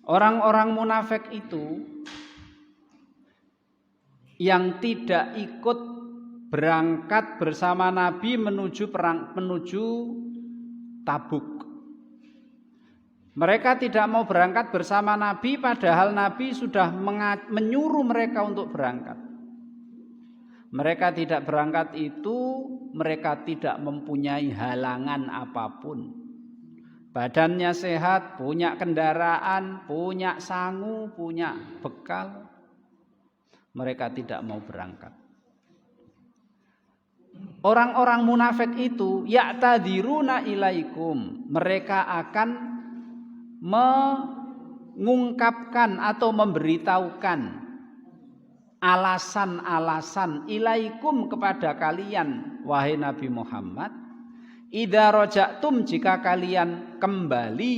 Orang-orang munafik itu yang tidak ikut berangkat bersama Nabi menuju Tabuk. Mereka tidak mau berangkat bersama Nabi padahal Nabi sudah menyuruh mereka untuk berangkat. Mereka tidak berangkat itu mereka tidak mempunyai halangan apapun. Badannya sehat, punya kendaraan, punya sangu, punya bekal. Mereka tidak mau berangkat. Orang-orang munafik itu ya'tadiruna ilaikum. Mereka akan mengungkapkan atau memberitahukan alasan-alasan ilaikum kepada kalian wahai Nabi Muhammad. Idza raja'tum jika kalian kembali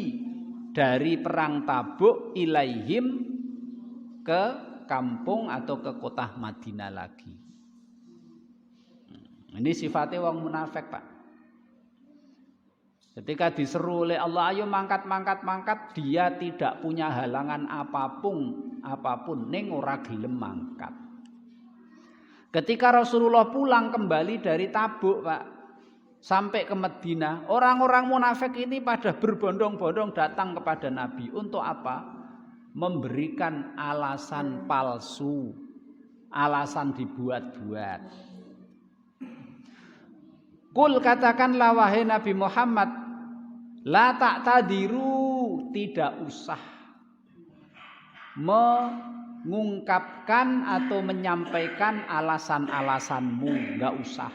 dari perang Tabuk ilaihim ke kampung atau ke kota Madinah lagi. Ini sifatnya wong munafik, Pak. Ketika diseru oleh Allah, ayo mangkat, dia tidak punya halangan apapun, ning ora gelem mangkat. Ketika Rasulullah pulang kembali dari Tabuk, Pak, sampai ke Madinah, orang-orang munafik ini pada berbondong-bondong datang kepada Nabi untuk apa? Memberikan alasan palsu, alasan dibuat-buat. Kul katakanlah wahai Nabi Muhammad, la ta'tadiru, tidak usah mengungkapkan atau menyampaikan alasan-alasanmu, enggak usah.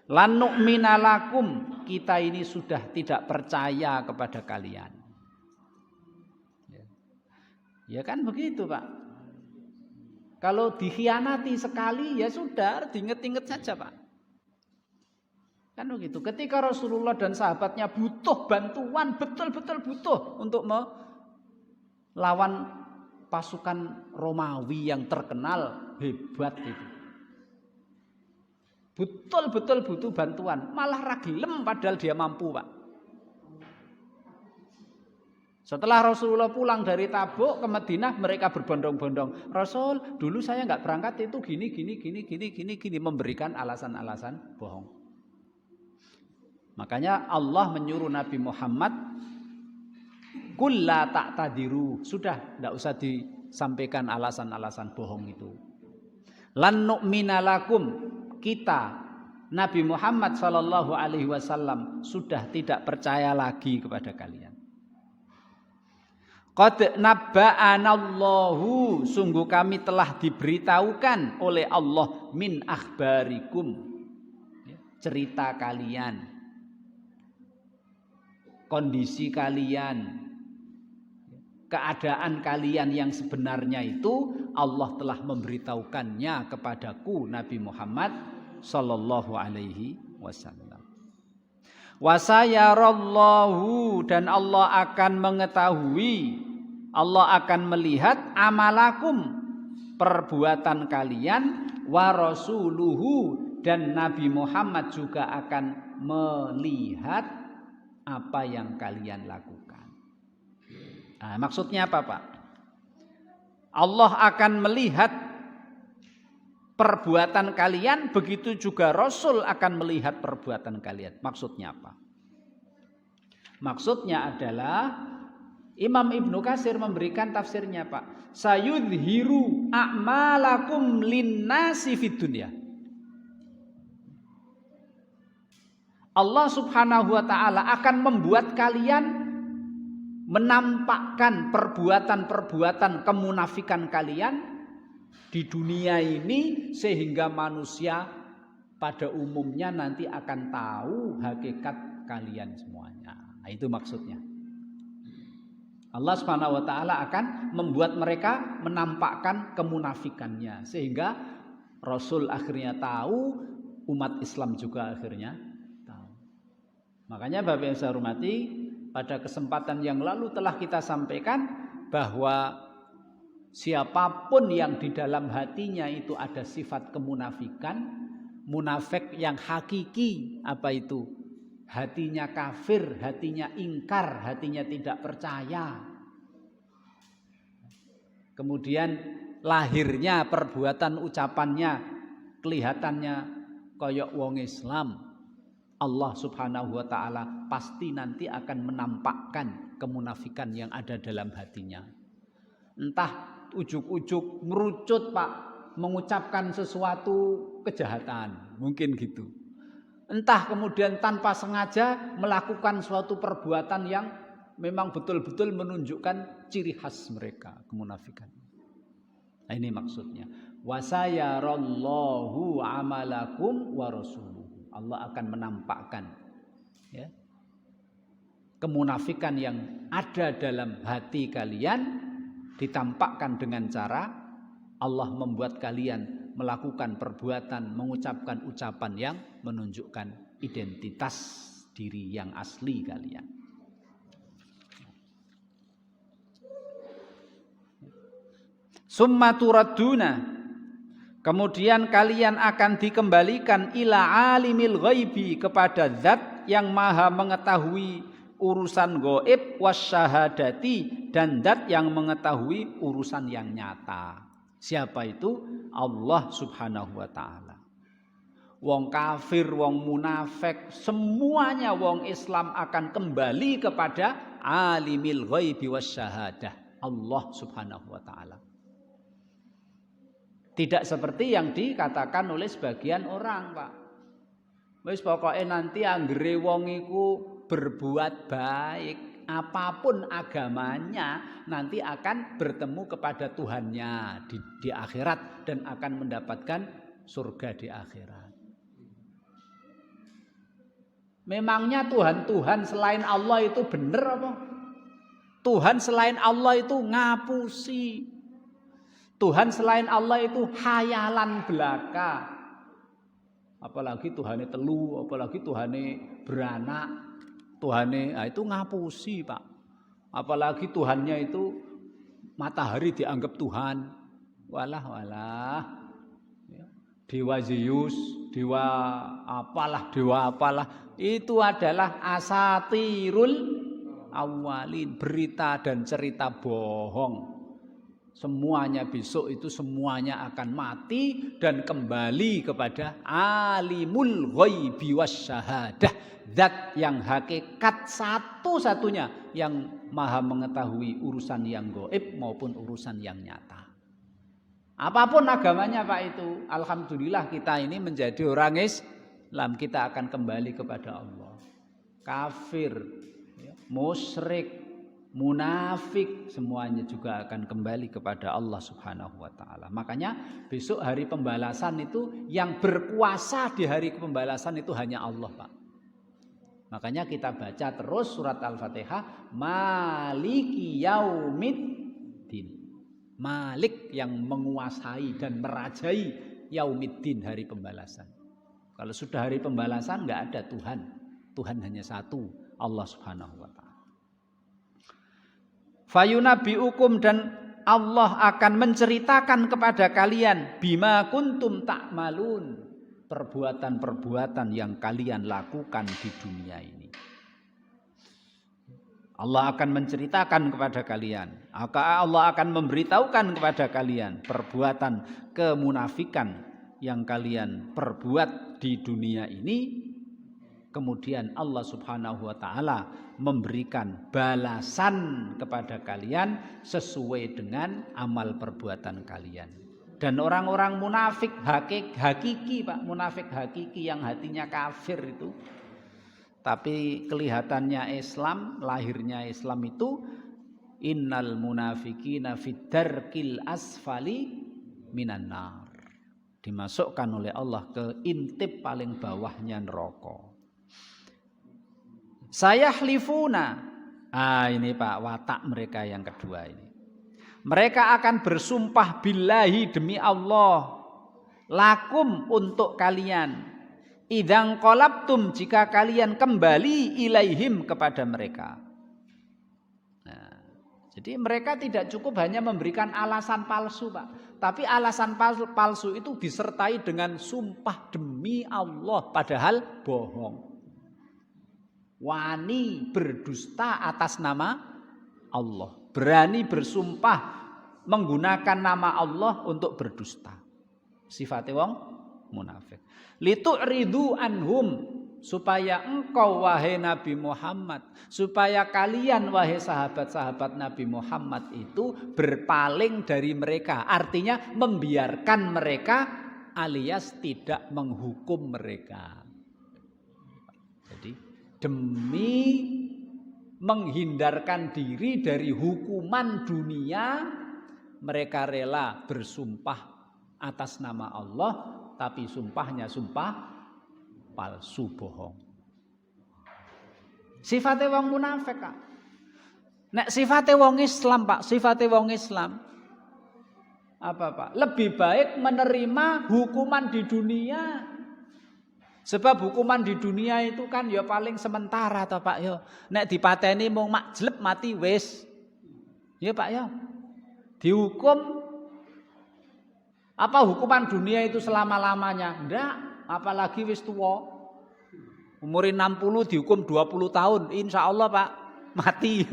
Lan nu'mina lakum, kita ini sudah tidak percaya kepada kalian. Ya kan begitu, Pak. Kalau dikhianati sekali ya sudah, diinget-inget saja, Pak. Kan begitu. Ketika Rasulullah dan sahabatnya butuh bantuan, betul-betul butuh untuk melawan pasukan Romawi yang terkenal hebat itu. Betul-betul butuh bantuan, malah ragilem padahal dia mampu, Pak. Setelah Rasulullah pulang dari Tabuk ke Madinah, mereka berbondong-bondong. Rasul, dulu saya nggak berangkat itu gini, memberikan alasan-alasan bohong. Makanya Allah menyuruh Nabi Muhammad, kulla ta'tadiru, sudah nggak usah disampaikan alasan-alasan bohong itu. Lan nu'mina lakum, kita Nabi Muhammad sallallahu alaihi wasallam sudah tidak percaya lagi kepada kalian. Qad nabba'anallahu, sungguh kami telah diberitahukan oleh Allah min akhbarikum, cerita kalian, kondisi kalian, keadaan kalian yang sebenarnya itu Allah telah memberitahukannya kepadaku Nabi Muhammad sallallahu alaihi wasallam. Wasayarallahu, dan Allah akan mengetahui, Allah akan melihat amalakum, perbuatan kalian, wa rasuluhu, dan Nabi Muhammad juga akan melihat apa yang kalian lakukan. Nah, maksudnya apa, Pak? Allah akan melihat perbuatan kalian, begitu juga Rasul akan melihat perbuatan kalian. Maksudnya apa? Maksudnya adalah Imam Ibnu Katsir memberikan tafsirnya, Pak. Sayudhiru a'malakum linnasi fid dunya. Allah Subhanahu wa taala akan membuat kalian menampakkan perbuatan-perbuatan kemunafikan kalian di dunia ini, sehingga manusia pada umumnya nanti akan tahu hakikat kalian semuanya. Nah, itu maksudnya. Allah Subhanahu wa taala akan membuat mereka menampakkan kemunafikannya, sehingga Rasul akhirnya tahu, umat Islam juga akhirnya tahu. Makanya Bapak yang saya hormati, pada kesempatan yang lalu telah kita sampaikan bahwa siapapun yang di dalam hatinya itu ada sifat kemunafikan, munafik yang hakiki, apa itu? Hatinya kafir, hatinya ingkar, hatinya tidak percaya, Kemudian lahirnya perbuatan ucapannya kelihatannya koyok wong Islam. Allah Subhanahu wa taala pasti nanti akan menampakkan kemunafikan yang ada dalam hatinya. Entah ujuk-ujuk merucut Pak, mengucapkan sesuatu kejahatan, mungkin gitu. Entah kemudian tanpa sengaja melakukan suatu perbuatan yang memang betul-betul menunjukkan ciri khas mereka, kemunafikan. Nah, ini maksudnya. Wasayarallahu amalakum wa rasuluhu. Allah akan menampakkan ya, kemunafikan yang ada dalam hati kalian ditampakkan dengan cara Allah membuat kalian melakukan perbuatan, mengucapkan ucapan yang menunjukkan identitas diri yang asli kalian. Summa turadduna, kemudian kalian akan dikembalikan ila alimil ghaibi, kepada zat yang maha mengetahui urusan gaib, wasyahadati, dan zat yang mengetahui urusan yang nyata. Siapa itu? Allah Subhanahu wa taala. Wong kafir, wong munafik, semuanya wong Islam akan kembali kepada alimil ghaibi wasyahadah, Allah Subhanahu wa taala. Tidak seperti yang dikatakan oleh sebagian orang, Pak. Wis pokoke nanti anggere wong iku berbuat baik, apapun agamanya, nanti akan bertemu kepada Tuhannya di akhirat dan akan mendapatkan surga di akhirat. Memangnya Tuhan-Tuhan selain Allah itu benar apa? Tuhan selain Allah itu ngapusi. Tuhan selain Allah itu khayalan belaka. Apalagi Tuhane telu, apalagi Tuhane beranak, Tuhane itu ngapusi, Pak. Apalagi Tuhannya itu matahari dianggap Tuhan. Walah. Dewa Zeus, dewa apalah, itu adalah asatirul awalin, berita dan cerita bohong. Semuanya besok itu semuanya akan mati dan kembali kepada alimul ghaibi wasyahadah, zat yang hakikat satu-satunya yang maha mengetahui urusan yang gaib maupun urusan yang nyata. Apapun agamanya Pak itu, alhamdulillah kita ini menjadi orang Islam, kita akan kembali kepada Allah. Kafir, musyrik, munafik, semuanya juga akan kembali kepada Allah Subhanahu wa taala. Makanya besok hari pembalasan itu yang berkuasa di hari pembalasan itu hanya Allah, Pak. Makanya kita baca terus surat Al-Fatihah, Maliki Yaumiddin. Malik yang menguasai dan merajai Yaumiddin, hari pembalasan. Kalau sudah hari pembalasan enggak ada Tuhan. Tuhan hanya satu, Allah Subhanahu wa taala. Fayunabbiukum, dan Allah akan menceritakan kepada kalian bima kuntum ta'malun, perbuatan-perbuatan yang kalian lakukan di dunia ini. Allah akan menceritakan kepada kalian, Allah akan memberitahukan kepada kalian perbuatan kemunafikan yang kalian perbuat di dunia ini. Kemudian Allah Subhanahu wa taala memberikan balasan kepada kalian sesuai dengan amal perbuatan kalian. Dan orang-orang munafik hakiki, Pak, munafik hakiki yang hatinya kafir itu, tapi kelihatannya Islam, lahirnya Islam itu, innal munafiqina fid darkil asfali minan nar. Dimasukkan oleh Allah ke intip paling bawahnya neraka. Sayahlifuna. Ini Pak, watak mereka yang kedua ini. Mereka akan bersumpah billahi, demi Allah, lakum, untuk kalian, idzang qalabtum, jika kalian kembali ilaihim, kepada mereka. Nah, jadi mereka tidak cukup hanya memberikan alasan palsu, Pak, tapi alasan palsu itu disertai dengan sumpah demi Allah, padahal bohong. Wani berdusta atas nama Allah, berani bersumpah menggunakan nama Allah untuk berdusta. Sifatnya wong munafik. Litu'ridu anhum, supaya engkau wahai Nabi Muhammad, supaya kalian wahai sahabat-sahabat Nabi Muhammad itu berpaling dari mereka. Artinya membiarkan mereka alias tidak menghukum mereka. Jadi demi menghindarkan diri dari hukuman dunia, mereka rela bersumpah atas nama Allah, tapi sumpahnya sumpah palsu, bohong. Sifatnya wong munafik, Kak. Nek sifatnya wong Islam, Pak, sifatnya wong Islam apa, Pak? Lebih baik menerima hukuman di dunia. Sebab hukuman di dunia itu kan ya paling sementara toh, Pak, ya. Nek dipateni mung mak jleb mati wis. Ya, Pak, ya. Dihukum apa hukuman dunia itu selama-lamanya? Enggak, apalagi wis tua. Umur 60 dihukum 20 tahun, insya Allah, Pak, mati.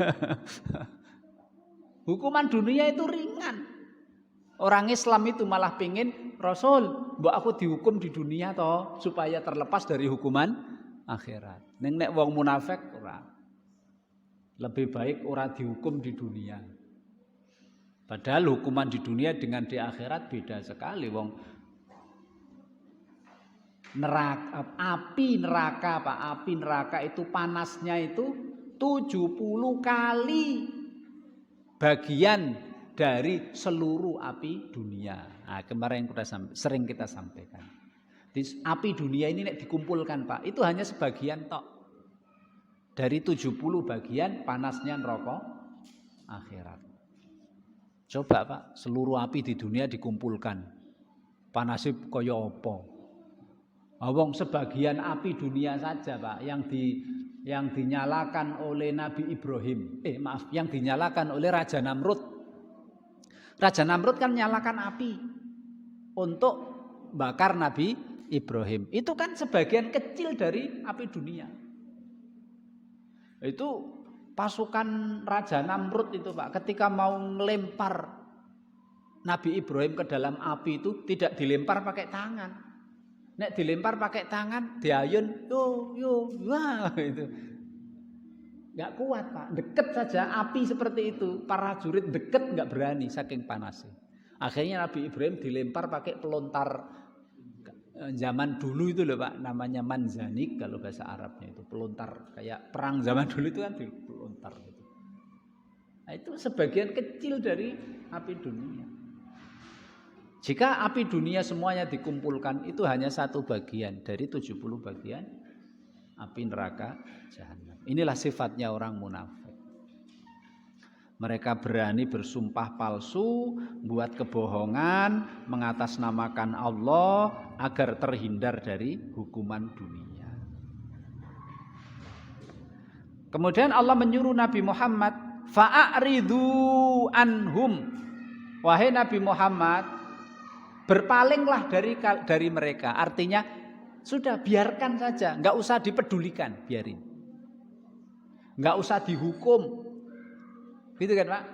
Hukuman dunia itu ringan. Orang Islam itu malah pingin, Rasul, mbok aku dihukum di dunia toh supaya terlepas dari hukuman akhirat. Nek wong munafik ora. Lebih baik ora dihukum di dunia. Padahal hukuman di dunia dengan di akhirat beda sekali. Wong neraka, api neraka, Pak, api neraka itu panasnya itu 70 kali bagian dari seluruh api dunia. Nah, kemarin sering kita sampaikan. Api dunia ini nek dikumpulkan, Pak, itu hanya sebagian tok. Dari 70 bagian panasnya neraka akhirat. Coba, Pak, seluruh api di dunia dikumpulkan. Panasnya kaya apa? Wong sebagian api dunia saja, Pak, yang dinyalakan oleh Nabi Ibrahim. Yang dinyalakan oleh Raja Namrud. Raja Namrud kan nyalakan api untuk bakar Nabi Ibrahim. Itu kan sebagian kecil dari api dunia. Itu pasukan Raja Namrud itu, Pak, ketika mau ngelempar Nabi Ibrahim ke dalam api itu tidak dilempar pakai tangan. Nek dilempar pakai tangan, diayun, wah itu. Enggak kuat, Pak. Deket saja api seperti itu. Para jurid deket enggak berani saking panasnya. Akhirnya Nabi Ibrahim dilempar pakai pelontar zaman dulu itu loh, Pak, namanya manzanik kalau bahasa Arabnya itu, pelontar kayak perang zaman dulu itu kan pelontar gitu. Nah, itu sebagian kecil dari api dunia. Jika api dunia semuanya dikumpulkan itu hanya satu bagian dari 70 bagian api neraka jahanam. Inilah sifatnya orang munafik. Mereka berani bersumpah palsu, buat kebohongan, mengatasnamakan Allah agar terhindar dari hukuman dunia. Kemudian Allah menyuruh Nabi Muhammad, fa'aridu anhum. Wahai Nabi Muhammad, berpalinglah dari mereka. Artinya sudah biarkan saja, enggak usah dipedulikan, biarin. Enggak usah dihukum. Gitu kan, Pak?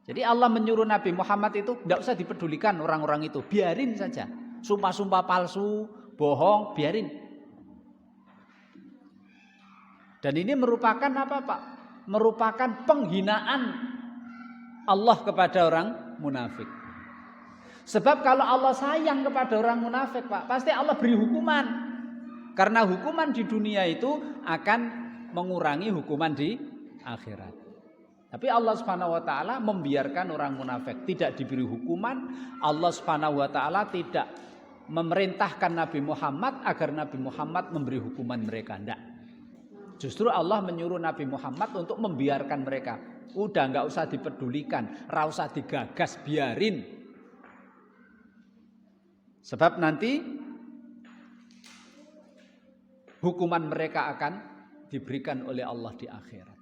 Jadi Allah menyuruh Nabi Muhammad itu enggak usah dipedulikan orang-orang itu, biarin saja. Sumpah-sumpah palsu, bohong, biarin. Dan ini merupakan apa, Pak? Merupakan penghinaan Allah kepada orang munafik. Sebab kalau Allah sayang kepada orang munafik, Pak, pasti Allah beri hukuman. Karena hukuman di dunia itu akan mengurangi hukuman di akhirat. Tapi Allah Subhanahu wa taala membiarkan orang munafik tidak diberi hukuman. Allah Subhanahu wa taala tidak memerintahkan Nabi Muhammad agar Nabi Muhammad memberi hukuman mereka, enggak. Justru Allah menyuruh Nabi Muhammad untuk membiarkan mereka. Udah enggak usah dipedulikan, enggak usah digagas, biarin. Sebab nanti hukuman mereka akan diberikan oleh Allah di akhirat.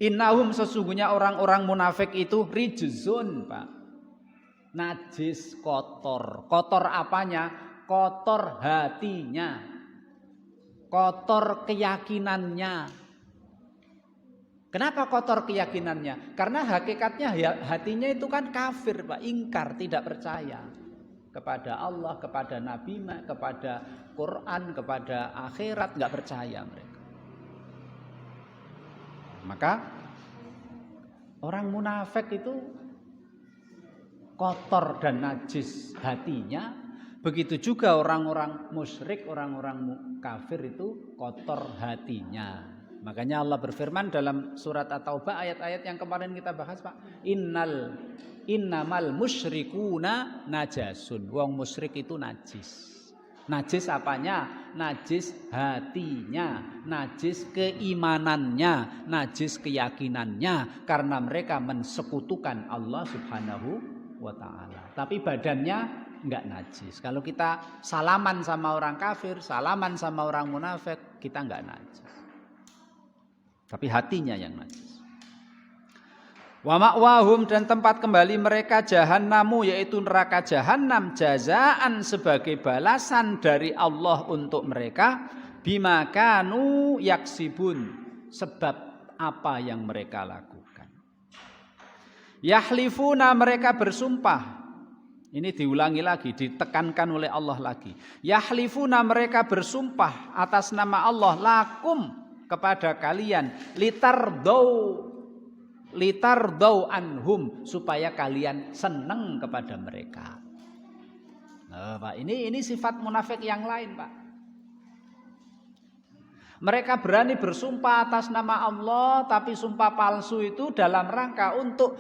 Innahum, sesungguhnya orang-orang munafik itu rijzun, Pak. Najis, kotor. Kotor apanya? Kotor hatinya. Kotor keyakinannya. Kenapa kotor keyakinannya? Karena hakikatnya hatinya itu kan kafir, Pak, ingkar, tidak percaya kepada Allah, kepada Nabi, kepada Quran, kepada akhirat, nggak percaya mereka. Maka orang munafik itu kotor dan najis hatinya. Begitu juga orang-orang musyrik, orang-orang kafir itu kotor hatinya. Makanya Allah berfirman dalam surat At-Taubah ayat-ayat yang kemarin kita bahas, Pak. Innamal musyrikuna najasun. Wong musyrik itu najis. Najis apanya? Najis hatinya, najis keimanannya, najis keyakinannya, karena mereka mensekutukan Allah Subhanahu wa ta'ala. Tapi badannya enggak najis. Kalau kita salaman sama orang kafir, salaman sama orang munafik, kita enggak najis. Tapi hatinya yang najis. Wa ma'wahum, dan tempat kembali mereka jahannamu, yaitu neraka jahanam, jazaan sebagai balasan dari Allah untuk mereka, bima kanu yaksibun, sebab apa yang mereka lakukan. Yahlifuna, mereka bersumpah. Ini diulangi lagi, ditekankan oleh Allah lagi. Yahlifuna, mereka bersumpah atas nama Allah, lakum, kepada kalian, litardau anhum, supaya kalian senang kepada mereka. Nah, Pak, ini sifat munafik yang lain, Pak. Mereka berani bersumpah atas nama Allah, tapi sumpah palsu itu dalam rangka untuk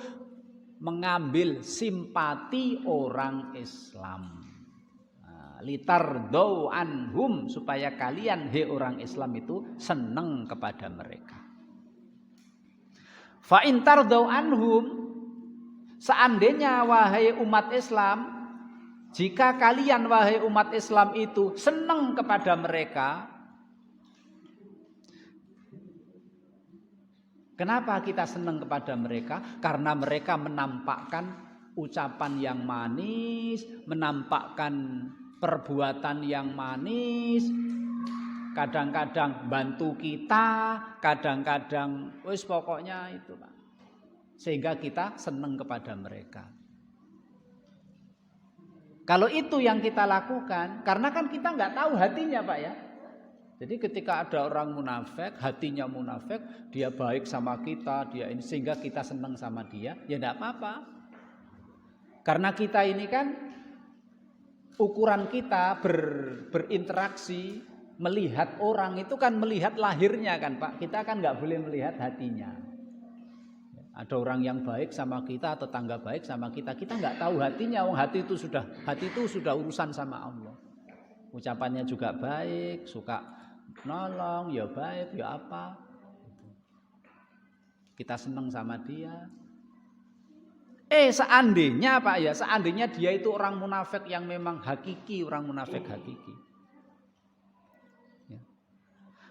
mengambil simpati orang Islam. Litardau anhum, supaya kalian, he orang Islam itu senang kepada mereka. Fa in tardau anhum, seandainya wahai umat Islam, jika kalian wahai umat Islam itu senang kepada mereka. Kenapa kita senang kepada mereka? Karena mereka menampakkan ucapan yang manis, menampakkan perbuatan yang manis, kadang-kadang bantu kita, kadang-kadang wis pokoknya itu, Pak. Sehingga kita senang kepada mereka. Kalau itu yang kita lakukan, karena kan kita nggak tahu hatinya, Pak, ya. Jadi ketika ada orang munafik, hatinya munafik, dia baik sama kita, dia ini, sehingga kita senang sama dia, ya enggak apa-apa. Karena kita ini kan ukuran kita berinteraksi, melihat orang itu kan melihat lahirnya kan, Pak. Kita kan nggak boleh melihat hatinya. Ada orang yang baik sama kita, tetangga baik sama kita, kita nggak tahu hatinya. Hati itu sudah urusan sama Allah. Ucapannya juga baik, suka nolong, ya baik, ya apa. Kita senang sama dia. Seandainya, Pak, ya, seandainya dia itu orang munafik yang memang hakiki, orang munafik hakiki.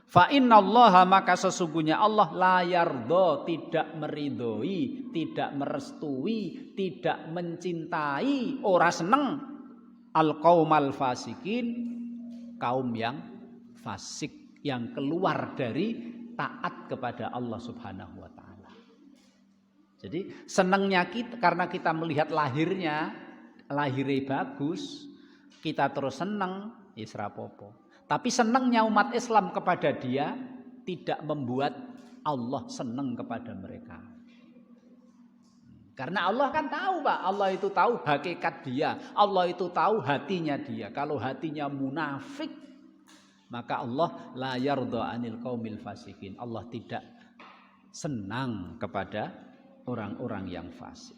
Fa innallaha, maka sesungguhnya Allah la yardo, tidak meridhoi, tidak merestui, tidak mencintai, ora seneng al qaumal fasikin, kaum yang fasik, yang keluar dari taat kepada Allah Subhanahu wa taala. Jadi senangnya kita karena kita melihat lahirnya bagus, kita terus senang, isra popo. Tapi senangnya umat Islam kepada dia tidak membuat Allah senang kepada mereka. Karena Allah kan tahu, Pak, Allah itu tahu hakikat dia, Allah itu tahu hatinya dia. Kalau hatinya munafik, maka Allah la yarda anil qaumil fasikin. Allah tidak senang kepada orang-orang yang fasik.